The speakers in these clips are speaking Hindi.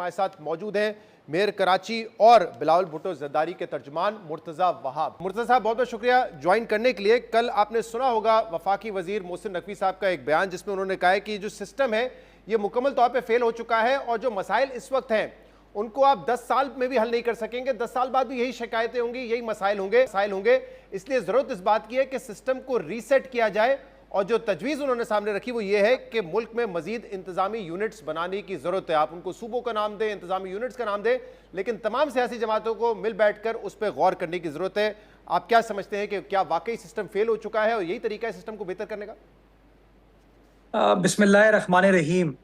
हमारे साथ मौजूद हैं मेयर कराची और बिलावल भुट्टो जरदारी के तर्जुमान मुर्तज़ा वहाब। मुर्तज़ा साहब, बहुत बहुत शुक्रिया ज्वाइन करने के लिए। कल आपने सुना होगा वफाकी वजीर मोहसिन नकवी साहब का एक बयान, जिसमें उन्होंने कहा है कि जो सिस्टम है ये मुकम्मल तौर पे फेल हो चुका है और जो मसाइल इस वक्त हैं उनको आप 10 साल में भी हल नहीं कर सकेंगे। 10 साल बाद भी यही शिकायतें होंगी, यही मसाइल होंगे। इसलिए ज़रूरत इस बात की है कि सिस्टम को रीसेट किया जाए और जो तजवीज़ उन्होंने सामने रखी वो ये है कि मुल्क में मजीद इंतजामी यूनिट्स बनाने की ज़रूरत है। आप उनको सूबों का नाम दें, इंतजामी यूनिट्स का नाम दें, लेकिन तमाम सियासी जमातों को मिल बैठ कर उस पर गौर करने की ज़रूरत है। आप क्या समझते हैं कि क्या वाकई सिस्टम फेल हो चुका है और यही तरीका है सिस्टम को बेहतर करने का? बिस्मिल्लाहिर्रहमानिर्रहीम।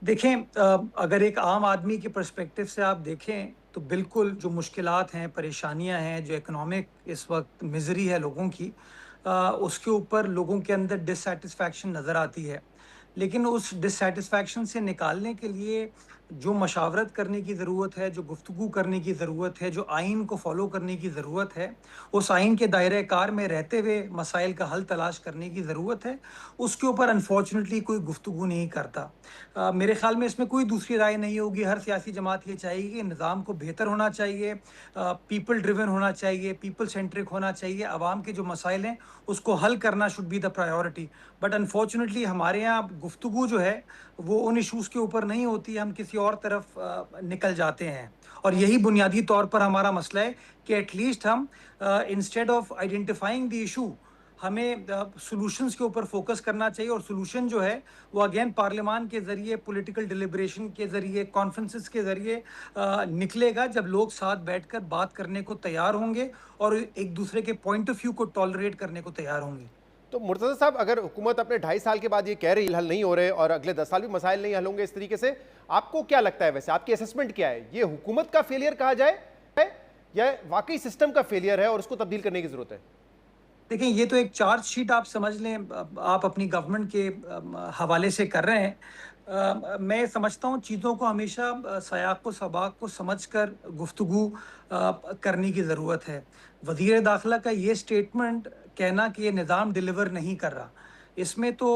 देखें, अगर एक आम आदमी के पर्सपेक्टिव से आप देखें तो बिल्कुल जो मुश्किलात हैं, परेशानियां हैं, जो इकोनॉमिक इस वक्त मिजरी है लोगों की, उसके ऊपर लोगों के अंदर डिससेटिस्फैक्शन नज़र आती है। लेकिन उस डिससेटिस्फैक्शन से निकालने के लिए जो मशावरत करने की ज़रूरत है, जो गुफ्तगू करने की ज़रूरत है, जो आइन को फॉलो करने की ज़रूरत है, उस आइन के दायरे कार में रहते हुए मसाइल का हल तलाश करने की ज़रूरत है, उसके ऊपर अनफॉर्चुनेटली कोई गुफ्तगू नहीं करता। मेरे ख्याल में इसमें कोई दूसरी राय नहीं होगी। हर सियासी जमात ये चाहेगी कि निज़ाम को बेहतर होना चाहिए, पीपल ड्रिवन होना चाहिए, पीपल सेंट्रिक होना चाहिए, आवाम के जो मसाइल हैं उसको हल करना should be the priority. But unfortunately हमारे यहाँ गुफ्तगू जो है वो उन इशूज़ के ऊपर नहीं होती, हम किसी और तरफ निकल जाते हैं। और यही बुनियादी तौर पर हमारा मसला है कि एटलीस्ट हम instead of identifying the issue, हमें सॉल्यूशंस के ऊपर फोकस करना चाहिए। और सॉल्यूशन जो है वो अगेन पार्लियामान के ज़रिए, पॉलिटिकल डिलिब्रेशन के ज़रिए, कॉन्फ्रेंसेस के ज़रिए निकलेगा, जब लोग साथ बैठकर बात करने को तैयार होंगे और एक दूसरे के पॉइंट ऑफ व्यू को टॉलरेट करने को तैयार होंगे। तो मुर्तज़ा साहब, अगर हुकूमत अपने 2.5 साल के बाद ये कह रही हल नहीं हो रहे और अगले 10 साल भी मसाइल नहीं हल होंगे इस तरीके से, आपको क्या लगता है, वैसे आपकी असेसमेंट क्या है? ये हुकूमत का फेलियर कहा जाए या वाकई सिस्टम का फेलियर है और उसको तब्दील करने की जरूरत है? देखिए, ये तो एक चार्ज शीट आप समझ लें, आप अपनी गवर्नमेंट के हवाले से कर रहे हैं। मैं समझता हूँ चीज़ों को हमेशा सयाक़ व सबाक़ को समझकर गुफ्तगू करने की ज़रूरत है। वज़ीर दाखिला का ये स्टेटमेंट कहना कि ये निज़ाम डिलीवर नहीं कर रहा, इसमें तो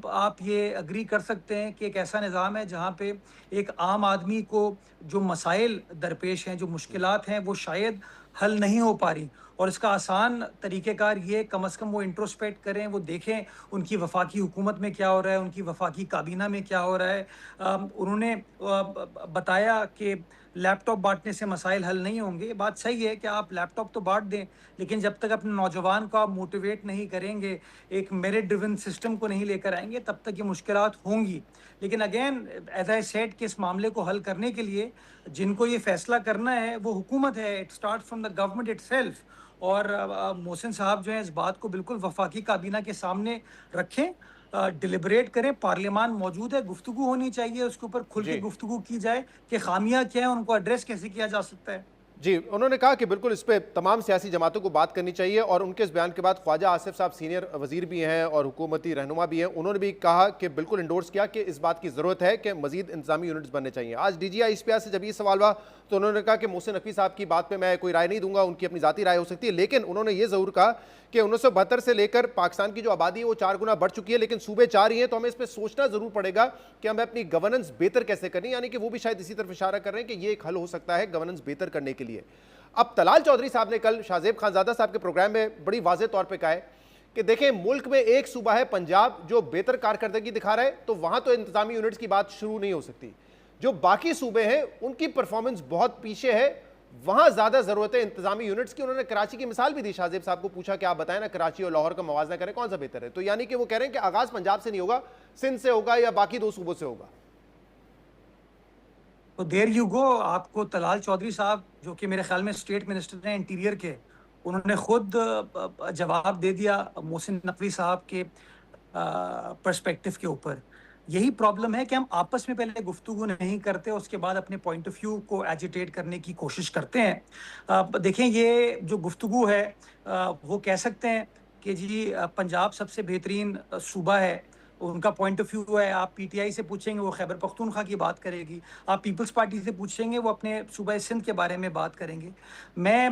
आप ये एग्री कर सकते हैं कि एक ऐसा निज़ाम है जहाँ पे एक आम आदमी को जो मसाइल दरपेश हैं, जो मुश्किलात हैं, वो शायद हल नहीं हो पा रही। और इसका आसान तरीक़ेकार ये, कम से कम वो इंट्रोस्पेक्ट करें, वो देखें उनकी वफाकी हुकूमत में क्या हो रहा है, उनकी वफाकी काबीना में क्या हो रहा है। उन्होंने बताया कि लैपटॉप बांटने से मसाइल हल नहीं होंगे। ये बात सही है कि आप लैपटॉप तो बांट दें, लेकिन जब तक अपने नौजवान को आप मोटिवेट नहीं करेंगे, एक मेरिट ड्रिवन सिस्टम को नहीं लेकर आएंगे, तब तक ये मुश्किलात होंगी। लेकिन अगेन, एज आई सेड, कि इस मामले को हल करने के लिए जिनको ये फैसला करना है वो हुकूमत है। It start from the government itself. और मोहसिन साहब जो हैं इस बात को बिल्कुल वफाकी काबीना के सामने रखें, डिलिबरेट करें। पार्लियामान मौजूद है, गुफ्तगू होनी चाहिए, उसके ऊपर खुल के जी गुफ्तगू की जाए कि खामियां क्या है, उनको एड्रेस कैसे किया जा सकता है। जी, उन्होंने कहा कि बिल्कुल इस पे तमाम सियासी जमातों को बात करनी चाहिए और उनके इस बयान के बाद ख्वाजा आसिफ साहब सीनियर वजीर भी हैं और हुकूमती रहनुमा भी हैं, उन्होंने भी कहा कि बिल्कुल इंडोर्स किया कि इस बात की ज़रूरत है कि मजीद इंतजामी यूनिट्स बनने चाहिए। आज DGI SPR से जब ये सवाल हुआ तो उन्होंने कहा कि मोहसिन नकवी साहब की बात पर मैं कोई राय नहीं दूंगा, उनकी अपनी ज़ाती राय हो सकती है, लेकिन उन्होंने ये ज़रूर कहा कि 1972 से लेकर पाकिस्तान की जो आबादी है वो 4 गुना बढ़ चुकी है, लेकिन सूबे 4 ही हैं, तो हमें इस पर सोचना ज़रूर पड़ेगा कि हमें अपनी गवर्नेंस बेहतर कैसे करनी। यानी कि वो भी शायद इसी तरफ इशारा कर रहे हैं कि ये एक हल हो सकता है गवर्नेंस बेहतर करने के लिए। अब तलाल चौधरी साहब ने कल शाहजेब खानजादा साहब के प्रोग्राम में बड़ी वाज़ेह तौर पे कहा है कि देखें, मुल्क में एक सूबा है पंजाब जो बेहतर कारकर्दगी दिखा रहा है, तो वहां तो इंतजामी यूनिट्स की बात शुरू नहीं हो सकती। जो बाकी सूबे हैं उनकी परफॉर्मेंस बहुत पीछे है, वहां ज्यादा जरूरत है इंतजामी यूनिट्स की। उन्होंने कराची की मिसाल भी दी। शाहजेब साहब को पूछा कि आप बताएं ना, कराची और लाहौर का मवाजना करें, कौन सा बेहतर है? तो यानी कि वो कह रहे हैं कि आगाज पंजाब से नहीं होगा, सिंध से होगा या बाकी 2 सूबों से होगा। तो देयर यू गो। आपको तलाल चौधरी साहब, जो कि मेरे ख्याल में स्टेट मिनिस्टर हैं इंटीरियर के, उन्होंने खुद जवाब दे दिया मोहसिन नकवी साहब के पर्सपेक्टिव के ऊपर। यही प्रॉब्लम है कि हम आपस में पहले गुफ्तगू नहीं करते, उसके बाद अपने पॉइंट ऑफ व्यू को एजिटेट करने की कोशिश करते हैं। देखें, ये जो गुफ्तगू है, वो कह सकते हैं कि जी पंजाब सबसे बेहतरीन सूबा है, उनका पॉइंट ऑफ व्यू है। आप PTI से पूछेंगे वो खैबर पख्तूनख्वा की बात करेगी, आप पीपल्स पार्टी से पूछेंगे वो अपने सूबा सिंध के बारे में बात करेंगे। मैं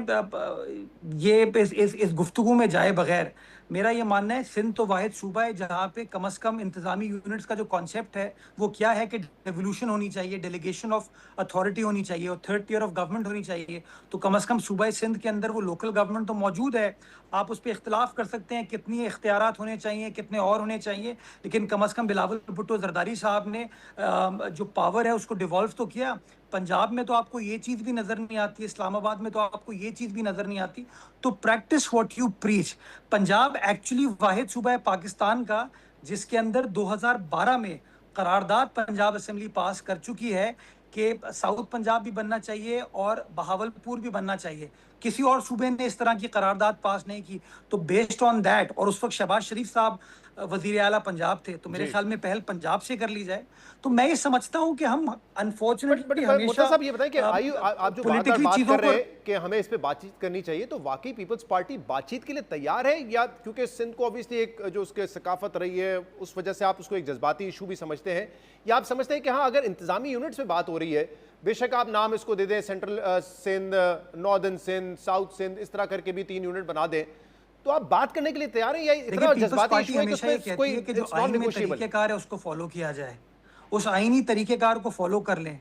ये इस गुफ्तगू में जाए बगैर मेरा ये मानना है सिंध तो वाहिद सूबा है जहाँ पे कम से कम इंतजामी यूनिट्स का जो कॉन्सेप्ट है वो क्या है कि डेवोल्यूशन होनी चाहिए, डेलीगेशन ऑफ अथॉरिटी होनी चाहिए और थर्ड टियर ऑफ गवर्नमेंट होनी चाहिए। तो कम से कम सूबा सिंध के अंदर वो लोकल गवर्नमेंट तो मौजूद है। आप उस पर इख्तलाफ कर सकते हैं कितनी इख्तियारात होने चाहिए, कितने और होने चाहिए, लेकिन कम से कम बिलावल भुट्टो जरदारी साहब ने जो पावर है उसको डिवॉल्व तो किया। पंजाब में तो आपको ये चीज़ भी नज़र नहीं आती, इस्लामाबाद में तो आपको ये चीज़ भी नज़र नहीं आती। तो practise what you preach. Punjab actually वाहिद सूबा है पाकिस्तान का जिसके अंदर 2012 में करारदाद पंजाब असेंबली पास कर चुकी है कि साउथ पंजाब भी बनना चाहिए और बहावलपुर भी बनना चाहिए। किसी और सूबे ने इस तरह की करारदाद पास नहीं की। तो बेस्ड ऑन दैट, और उस वक्त शहबाज शरीफ साहब वजीर आला पंजाब थे, तो मेरे जी। ख्याल में पहल पंजाब से कर ली जाए। तो मैं ये समझता हूं कि हम बट अनफॉर्चुनेटली मुर्तजा हमेशा साहब ये बताएं कि आप जो बार बार पॉलिटिकली बात चीजों कर रहे को हैं कि हमें इस पे बातचीत करनी चाहिए, तो वाकई पीपल्स पार्टी बातचीत के लिए तैयार है, या क्योंकि सिंध को ऑब्वियसली एक जो उसके सकाफत रही है उस वजह से आप उसको एक जज्बाती इशू भी समझते हैं, या आप समझते हैं कि हाँ अगर इंतजामी यूनिट्स में बात हो रही है, बेशक आप नाम इसको दे दें central Sindh, northern Sindh, south Sindh, इस तरह करके भी 3 यूनिट बना दें, तो आप बात करने के लिए तैयार हैं, या देखिए इतना पीपल्स जज्बाती पार्टी इशू है कि हमेशा ये उसमें कहती कोई है कि जो इट्स नॉन आइन में नेगोशिएबल? तरीकेकार है उसको फॉलो किया जाए, उस आइनी तरीकेकार को फॉलो कर लें।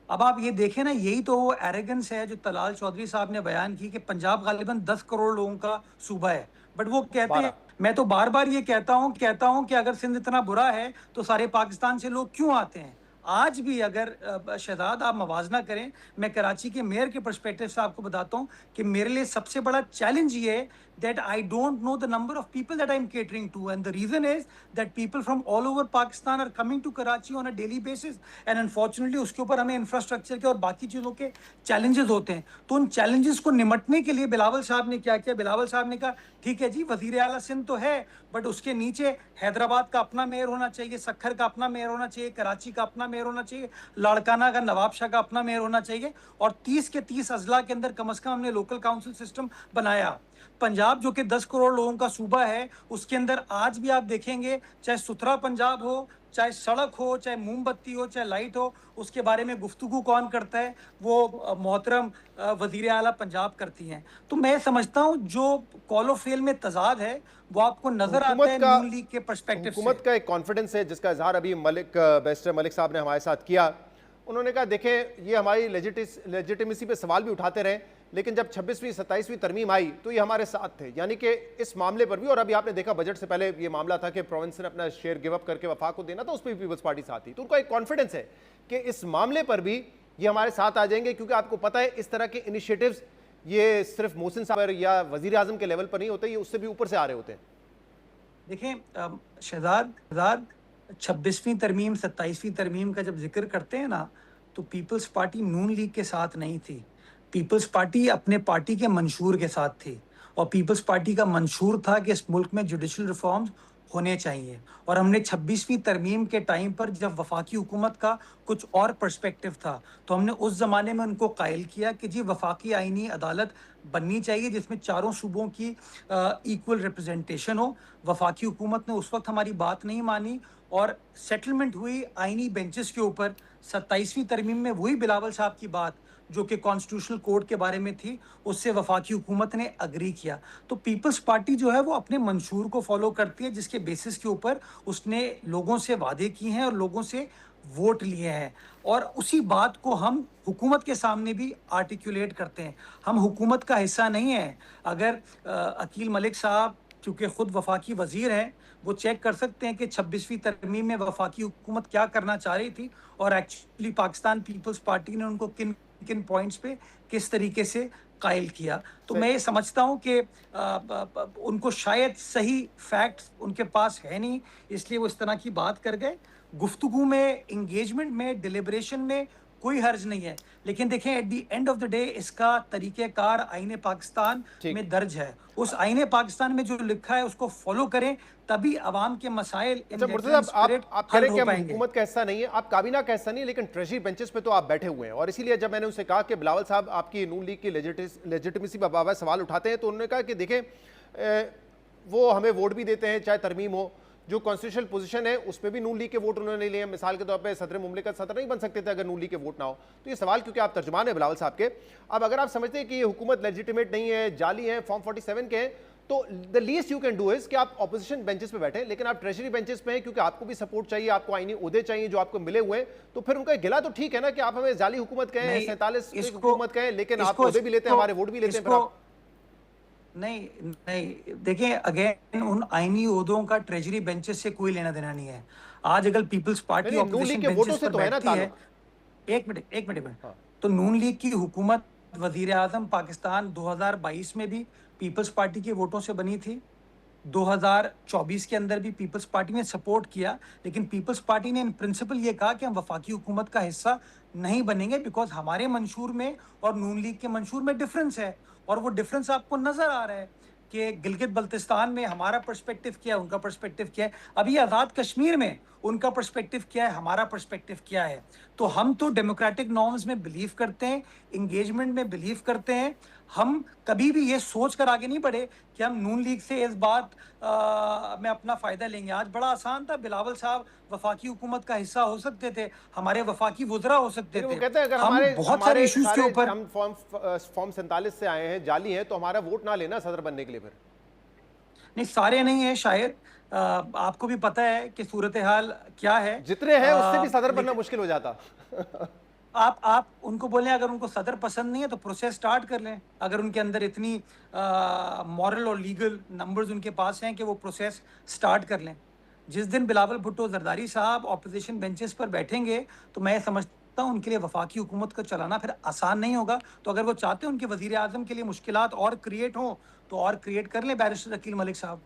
अब आप ये देखें ना, यही तो वो एरोगेंस है जो तलाल चौधरी साहब ने बयान की कि पंजाब गालिबन 10 करोड़ लोगों का सूबा है, बट वो कहते हैं, 12। मैं तो बार बार ये कहता हूं कि अगर सिंध इतना बुरा है तो सारे पाकिस्तान से लोग क्यों आते हैं। आज भी अगर शहजाद आप मवाजना करें, मैं कराची के मेयर के पर्सपेक्टिव से आपको बताता हूं कि मेरे लिए सबसे बड़ा चैलेंज ये है that I don't know the number of people that I'm catering to, and the reason is that people from all over Pakistan are coming to Karachi on a daily basis, and unfortunately उसके ऊपर हमें इंफ्रास्ट्रक्चर के और बाकी चीज़ों के चैलेंजेस होते हैं। तो उन चैलेंजेस को निमटने के लिए बिलावल साहब ने क्या किया, बिलावल साहब ने कहा ठीक है जी वजीर आला सिंध तो है, बट उसके नीचे हैदराबाद का अपना मेयर होना चाहिए, सक्खर का अपना मेयर होना चाहिए, कराची का अपना मेयर होना चाहिए, लाड़काना का नवाबशाह का अपना मेयर होना चाहिए, और 30 के 30 अजला के अंदर कम से कम हमने लोकल काउंसिल सिस्टम बनाया। पंजाब जो कि 10 करोड़ लोगों का सूबा है, उसके अंदर आज भी आप देखेंगे, चाहे सुथरा पंजाब हो, चाहे सड़क हो, चाहे मोमबत्ती हो, चाहे लाइट हो, उसके बारे में गुफ्तगू कौन करता है, वो मोहतरम वजीर आला पंजाब करती हैं। तो मैं समझता हूँ जो कॉल ऑफ फेल में तजाद है वो आपको नजर आता है नून लीग के पर्सपेक्टिव से। हुकूमत का एक कॉन्फिडेंस है जिसका इजहार अभी बैरिस्टर मलिक साहब ने हमारे साथ किया। उन्होंने कहा देखें ये हमारी लेजिटिमेसी पे सवाल भी उठाते रहे, लेकिन जब 26वीं 27वीं तरमीम आई तो ये हमारे साथ थे, यानी कि इस मामले पर भी। और अभी आपने देखा बजट से पहले ये मामला था कि प्रोविंस ने अपना शेयर गिव अप करके वफाक को देना था, उस पर भी पीपल्स पार्टी साथ थी। तो उनका एक कॉन्फिडेंस है कि इस मामले पर भी ये हमारे साथ आ जाएंगे, क्योंकि आपको पता है इस तरह के इनिशिएटिव्स ये सिर्फ मोहसिन साहब या वजीर आजम के लेवल पर नहीं होते, ये उससे भी ऊपर से आ रहे होते हैं। देखें शहजाद 26वीं तरमीम 27वीं तरमीम का जब जिक्र करते हैं ना, तो पीपल्स पार्टी नून लीग के साथ नहीं थी। पीपल्स पार्टी अपने पार्टी के मंशूर के साथ थी, और पीपल्स पार्टी का मंशूर था कि इस मुल्क में जुडिशल रिफॉर्म्स होने चाहिए। और हमने 26वीं तरमीम के टाइम पर जब वफाकी हुकूमत का कुछ और पर्सपेक्टिव था, तो हमने उस ज़माने में उनको कायल किया कि जी वफाकी आइनी अदालत बननी चाहिए जिसमें चारों सूबों की इक्वल रिप्रेजेंटेशन हो। वफाकी हुकूमत ने उस वक्त हमारी बात नहीं मानी और सेटलमेंट हुई आइनी बेंचेस के ऊपर। 27वीं तरमीम में वही बिलावल साहब की बात जो कि कॉन्स्टिट्यूशनल कोड के बारे में थी, उससे वफाकी हुकूमत ने अग्री किया। तो पीपल्स पार्टी जो है वो अपने मंशूर को फॉलो करती है, जिसके बेसिस के ऊपर उसने लोगों से वादे किए हैं और लोगों से वोट लिए हैं, और उसी बात को हम हुकूमत के सामने भी आर्टिकुलेट करते हैं। हम हुकूमत का हिस्सा नहीं है। अगर अकील मलिक साहब चूंकि खुद वफाकी वजीर हैं, वो चेक कर सकते हैं कि 26वीं तरमीम में वफाकी हुकूमत क्या करना चाह रही थी, और एक्चुअली पाकिस्तान पीपल्स पार्टी ने उनको किन किन पॉइंट्स पे किस तरीके से कायल किया। तो मैं ये समझता हूँ कि उनको शायद सही फैक्ट्स उनके पास है नहीं, इसलिए वो इस तरह की बात कर गए। गुफ्तगू में, इंगेजमेंट में, डिलिब्रेशन में कोई हर्ज नहीं है, लेकिन देखें at the end of the day इसका तरीक़ेकार आईने पाकिस्तान में दर्ज है। उस आईने पाकिस्तान में जो लिखा है उसको फॉलो करें, तभी अवाम के मसाइल अच्छा मुर्तजा साहब, आप कह रहे हैं कि हम हुकूमत का हिस्सा नहीं है, आप काबीना का हिस्सा नहीं, लेकिन ट्रेजरी बेंचेस पे तो आप बैठे हुए हैं। और इसीलिए जब मैंने उनसे कहा कि बिलावल साहब आपकी नून लीग की लेजिटिमेसी पर बाबा सवाल उठाते हैं, तो उन्होंने कहा कि देखें वो हमें वोट भी देते हैं चाहे तरमीम हो, जो कॉन्स्टिट्यूशनल पोजीशन है उस पर भी नून लीग के वोट उन्होंने लिए। मिसाल के तौर पे सदर मुमलिकत सदर नहीं बन सकते थे अगर नून लीग के वोट ना हो। तो ये सवाल, क्योंकि आप तर्जुमान है बिलावल साहब के, अब अगर आप समझते हैं कि ये हुकूमत लेजिटिमेट नहीं है, जाली है, फॉर्म 47 के हैं, तो the least you can do is कि आप ऑपोजिशन बेंचेस पे बैठे, लेकिन आप ट्रेजरी बेंचेस पे हैं क्योंकि आपको भी सपोर्ट चाहिए, आपको आईनी ओहदे चाहिए जो आपको मिले हुए हैं। तो फिर उनका गिला तो ठीक है ना कि आप हमें जाली हुकूमत कहें, नहीं 47 इसको हुकूमत कहें, लेकिन आप इसको ओहदे भी लेते हैं, इसको हमारे वोट भी लेते हैं फिर इसको आप। नहीं नहीं देखिए, अगेन उन आईनी ओहदों का ट्रेजरी बेंचेस से कोई लेना देना नहीं है। आज अगर पीपल्स नहीं पार्टी नहीं, नून लीग ऑपोजिशन के वोटों बेंचेस से पर तो है ना बैठती है, ताल्लुक। एक मिनट। हाँ। तो नून लीग की हुकूमत वजीर आजम पाकिस्तान 2022 में भी पीपल्स पार्टी के वोटों से बनी थी। 2024 के अंदर भी पीपल्स पार्टी ने सपोर्ट किया, लेकिन पीपल्स पार्टी ने इन प्रिंसिपल ये कहा कि हम वफाकी हुकूमत का हिस्सा नहीं बनेंगे, बिकॉज हमारे मंशूर में और नून लीग के मंशूर में डिफरेंस है। और वो डिफरेंस आपको नजर आ रहा है कि गिलगित बल्तिस्तान में हमारा पर्सपेक्टिव क्या है, उनका पर्सपेक्टिव क्या है। अभी आज़ाद कश्मीर में उनका पर्सपेक्टिव क्या है, हमारा पर्सपेक्टिव क्या है। तो हम तो डेमोक्रेटिक नॉर्म्स में बिलीव करते हैं, इंगेजमेंट में बिलीव करते हैं। हम कभी भी ये सोच कर आगे नहीं बढ़े कि हम नून लीग से इस बात में अपना फायदा लेंगे। आज बड़ा आसान था, बिलावल साहब वफाकी हुकूमत का हिस्सा हो सकते थे, हमारे वफाकी वुज़रा हो सकते वो थे। कहते हैं अगर हम हमारे बहुत सारे हमारे इश्यूज के सारे ऊपर हम फॉर्म 47 से आए हैं, जाली हैं, तो हमारा वोट ना लेना सदर बनने के लिए फिर। नहीं, सारे नहीं है शायद। आपको भी पता है कि सूरत हाल क्या है। जितने हैं उससे भी सदर बनना लेकिन मुश्किल हो जाता। आप उनको बोलें, अगर उनको सदर पसंद नहीं है तो प्रोसेस स्टार्ट कर लें। अगर उनके अंदर इतनी मॉरल और लीगल नंबर्स उनके पास हैं कि वो प्रोसेस स्टार्ट कर लें। जिस दिन बिलावल भुट्टो जरदारी साहब ऑपोजिशन बेंचेस पर बैठेंगे, तो मैं समझता हूँ उनके लिए वफाकी हुकूमत को चलाना फिर आसान नहीं होगा। तो अगर वो चाहते हैं उनके वजीर आजम के लिए मुश्किलात और क्रिएट हों, तो और क्रिएट कर लें बैरिस्टर अकील मलिक साहब।